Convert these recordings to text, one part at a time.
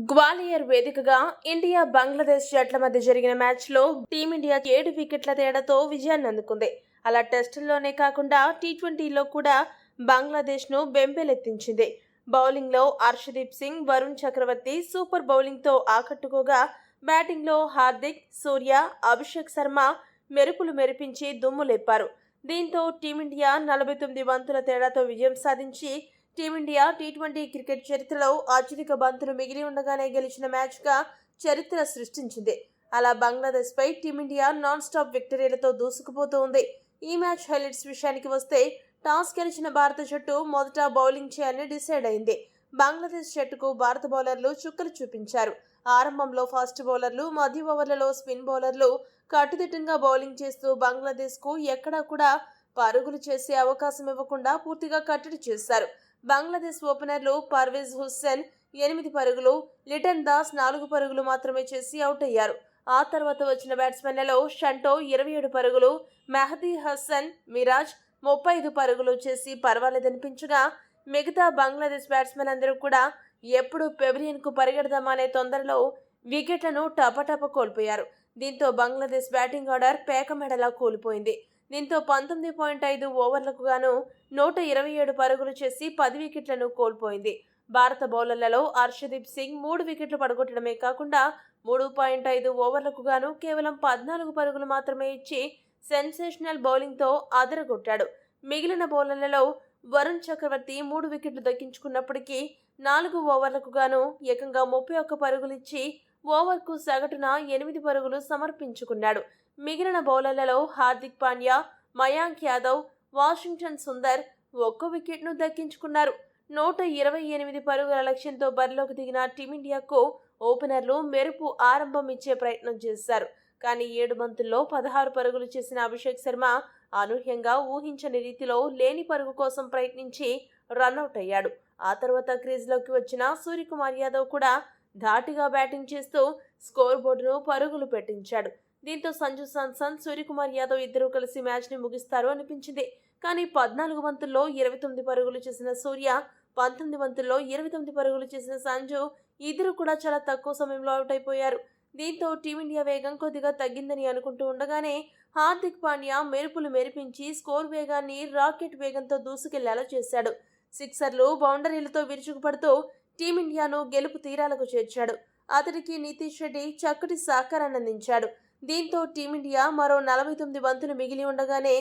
గ్వాలియర్ వేదికగా ఇండియా బంగ్లాదేశ్ జట్ల మధ్య జరిగిన మ్యాచ్లో టీమిండియా 7 వికెట్ల తేడాతో విజయాన్ని అందుకుంది. అలా టెస్టుల్లోనే కాకుండా టీ20లో కూడా బంగ్లాదేశ్ను బెంబేలెత్తించింది. బౌలింగ్లో హర్షదీప్ సింగ్, వరుణ్ చక్రవర్తి సూపర్ బౌలింగ్తో ఆకట్టుకోగా, బ్యాటింగ్లో హార్దిక్, సూర్య, అభిషేక్ శర్మ మెరుపులు మెరిపించి దుమ్ము లేపారు. దీంతో టీమిండియా 49 బంతుల తేడాతో విజయం సాధించి టీమిండియా టీ20 క్రికెట్ చరిత్రలో అత్యధిక బంతులు మిగిలి ఉండగానే గెలిచిన మ్యాచ్గా చరిత్ర సృష్టించింది. అలా బంగ్లాదేశ్పై టీమిండియా నాన్ స్టాప్ విక్టరీలతో దూసుకుపోతూ ఉంది. ఈ మ్యాచ్ హైలైట్స్ విషయానికి వస్తే, టాస్ గెలిచిన భారత జట్టు మొదట బౌలింగ్ చేయాలని డిసైడ్ అయింది. బంగ్లాదేశ్ జట్టుకు భారత బౌలర్లు చుక్కలు చూపించారు. ఆరంభంలో ఫాస్ట్ బౌలర్లు, మధ్య ఓవర్లలో స్పిన్ బౌలర్లు కట్టుదిట్టంగా బౌలింగ్ చేస్తూ బంగ్లాదేశ్కు ఎక్కడా కూడా పరుగులు చేసే అవకాశం ఇవ్వకుండా పూర్తిగా కట్టడి చేశారు. బంగ్లాదేశ్ ఓపెనర్లు పర్వేజ్ హుస్సేన్ 8 పరుగులు, లిటన్ దాస్ 4 పరుగులు మాత్రమే చేసి అవుట్ అయ్యారు. ఆ తర్వాత వచ్చిన బ్యాట్స్మెన్లలో షంటో 27 పరుగులు, మెహదీ హసన్ మిరాజ్ 35 పరుగులు చేసి పర్వాలేదనిపించగా, మిగతా బంగ్లాదేశ్ బ్యాట్స్మెన్ అందరూ కూడా ఎప్పుడు పెవిలియన్కు పరిగెడదామనే తొందరలో వికెట్లను టపటప కోల్పోయారు. దీంతో బంగ్లాదేశ్ బ్యాటింగ్ ఆర్డర్ పేకమెడలా కూలిపోయింది. దీంతో 19.5 ఓవర్లకు గాను 127 పరుగులు చేసి 10 వికెట్లను కోల్పోయింది. భారత బౌలర్లలో హర్షదీప్ సింగ్ 3 వికెట్లు పడగొట్టడమే కాకుండా 3.5 ఓవర్లకు గాను కేవలం 14 పరుగులు మాత్రమే ఇచ్చి సెన్సేషనల్ బౌలింగ్తో అదరగొట్టాడు. మిగిలిన బౌలర్లలో వరుణ్ చక్రవర్తి 3 వికెట్లు దక్కించుకున్నప్పటికీ 4 ఓవర్లకు గాను ఏకంగా 31 పరుగులిచ్చి ఓవర్కు సగటున 8 పరుగులు సమర్పించుకున్నాడు. మిగిలిన బౌలర్లలో హార్దిక్ పాండ్యా, మయాంక్ యాదవ్, వాషింగ్టన్ సుందర్ 1 వికెట్ను దక్కించుకున్నారు. 128 పరుగుల లక్ష్యంతో బరిలోకి దిగిన టీమిండియాకు ఓపెనర్లు మెరుపు ఆరంభం ఇచ్చే ప్రయత్నం చేశారు. కానీ 7 బంతుల్లో 16 పరుగులు చేసిన అభిషేక్ శర్మ అనూహ్యంగా ఊహించని రీతిలో లేని పరుగు కోసం ప్రయత్నించి రన్అట్ అయ్యాడు. ఆ తర్వాత క్రీజ్లోకి వచ్చిన సూర్యకుమార్ యాదవ్ కూడా ధాటిగా బ్యాటింగ్ చేస్తూ స్కోర్ బోర్డును పరుగులు పెట్టించాడు. దీంతో సంజు సామ్సన్, సూర్యకుమార్ యాదవ్ ఇద్దరూ కలిసి మ్యాచ్ని ముగిస్తారు అనిపించింది. కానీ 14 బంతుల్లో 29 పరుగులు చేసిన సూర్య, 19 బంతుల్లో 29 పరుగులు చేసిన సంజు ఇద్దరు కూడా చాలా తక్కువ సమయంలో అవుట్ అయిపోయారు. దీంతో టీమిండియా వేగం కొద్దిగా తగ్గిందని అనుకుంటూ ఉండగానే హార్దిక్ పాండ్యా మెరుపులు మెరిపించి స్కోర్ వేగాన్ని రాకెట్ వేగంతో దూసుకెళ్లేలా చేశాడు. సిక్సర్లు, బౌండరీలతో విరుచుకుపడుతూ టీమిండియాను గెలుపు తీరాలకు చేర్చాడు. అతడికి నితీష్ రెడ్డి చక్కటి సహకారాన్ని అందించాడు. దీంతో టీమిండియా మరో 49 బంతులు మిగిలి ఉండగానే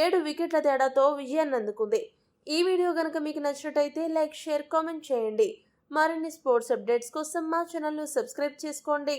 7 వికెట్ల తేడాతో విజయాన్ని అందుకుంది. ఈ వీడియో కనుక మీకు నచ్చినట్టయితే లైక్, షేర్, కామెంట్ చేయండి. మరిన్ని స్పోర్ట్స్ అప్డేట్స్ కోసం మా ఛానల్ను సబ్స్క్రైబ్ చేసుకోండి.